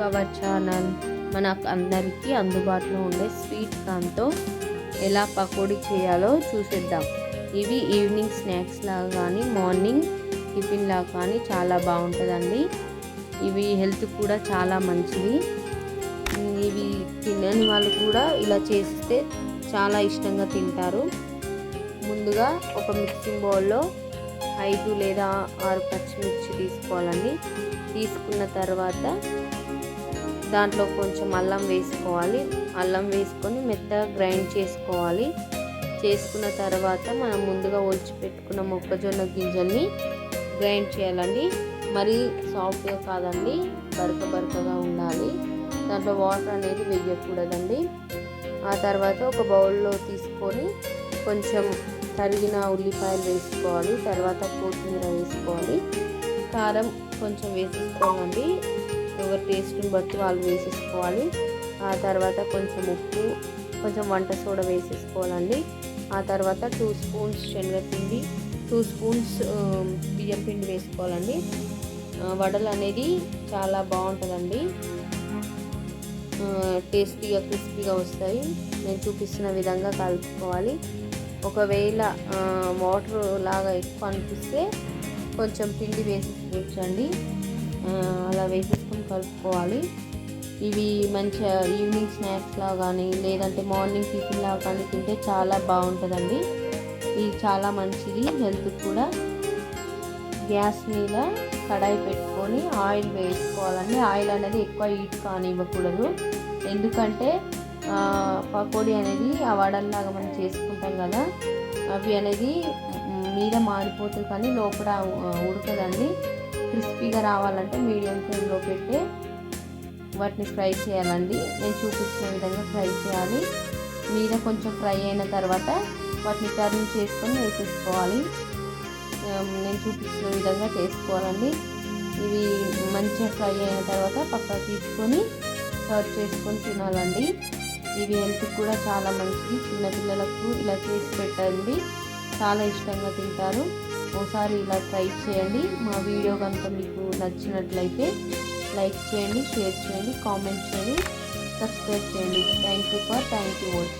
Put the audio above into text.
Our channel. మనకు అందరికీ అందుబాటులో ఉండే స్వీట్ కార్న్తో ఎలా పకోడీ చేయాలో చూసేద్దాం. ఇవి ఈవినింగ్ స్నాక్స్ లాగా కానీ మార్నింగ్ టిఫిన్ లాగా కానీ చాలా బాగుంటుందండి. ఇవి హెల్త్ కూడా చాలా మంచిది. ఇవి తినని వాళ్ళు కూడా ఇలా చేస్తే చాలా ఇష్టంగా తింటారు. ముందుగా ఒక మిక్సింగ్ బౌల్లో 5 లేదా 6 పచ్చిమిర్చి తీసుకోవాలండి. తీసుకున్న తర్వాత దాంట్లో కొంచెం అల్లం వేసుకోవాలి. అల్లం వేసుకొని మెత్తగా గ్రైండ్ చేసుకోవాలి. చేసుకున్న తర్వాత మనం ముందుగా ఒలిచి పెట్టుకున్న మొక్కజొన్న గింజల్ని గ్రైండ్ చేయాలండి. మరీ సాఫ్ట్గా కాదండి, బరకగా ఉండాలి. దాంట్లో వాటర్ అనేది వేయకూడదండి. ఆ తర్వాత ఒక బౌల్లో తీసుకొని కొంచెం తరిగిన ఉల్లిపాయలు వేసుకోవాలి. తర్వాత కొత్తిమీర వేసుకోవాలి. కారం కొంచెం వేసేసుకోవాలండి. ఎవరి టేస్ట్ని బట్టి వాళ్ళు వేసేసుకోవాలి. ఆ తర్వాత కొంచెం ఉప్పు, కొంచెం వంట సోడా వేసేసుకోవాలండి. ఆ తర్వాత 2 స్పూన్స్ శనగపిండి, 2 స్పూన్స్ బియ్యం పిండి వేసుకోవాలండి. వడలు అనేది చాలా బాగుంటుందండి, టేస్టీగా క్రిస్పీగా వస్తాయి. నేను చూపిస్తున్న విధంగా కలుపుకోవాలి. ఒకవేళ వాటర్ లాగా ఎక్కువ అనిపిస్తే కొంచెం పిండి వేసేసుకోవచ్చండి. అలా వేసేసుకొని కలుపుకోవాలి. ఇవి మంచిగా ఈవినింగ్ స్నాక్స్ లాగా కానీ లేదంటే మార్నింగ్ టిఫిన్ లాగా కానీ తింటే చాలా బాగుంటుందండి. ఇది చాలా మంచిది హెల్త్ కూడా. గ్యాస్ మీద కడాయి పెట్టుకొని ఆయిల్ వేసుకోవాలండి. ఆయిల్ అనేది ఎక్కువ హీట్ కానివ్వకూడదు. ఎందుకంటే పకోడీ అనేది ఆ వడల్లాగా మనం చేసుకుంటాం కదా, అవి అనేది మీద మాడిపోతుంది కానీ లోపల ఉడకదండి. క్రిస్పీగా రావాలంటే మీడియం ఫ్లేమ్లో పెట్టి వాటిని ఫ్రై చేయాలండి. నేను చూపించిన విధంగా ఫ్రై చేయాలి. మీద కొంచెం ఫ్రై అయిన తర్వాత వాటిని టర్న్ చేసుకొని వేసేసుకోవాలి. నేను చూపించిన విధంగా చేసుకోవాలండి. ఇవి మంచిగా ఫ్రై అయిన తర్వాత పక్కకు తీసుకొని సర్వ్ చేసుకొని తినాలండి. ఇవి హెల్త్ కూడా చాలా మంచిది. చిన్నపిల్లలకు ఇలా చేసి పెట్టండి, చాలా ఇష్టంగా తింటారు. ఒకసారి ఇలా ట్రై చేయండి. మా వీడియో కనుక మీకు నచ్చినట్లయితే లైక్ చేయండి, షేర్ చేయండి, కామెంట్ చేయండి, సబ్స్క్రైబ్ చేయండి. Thank you watch.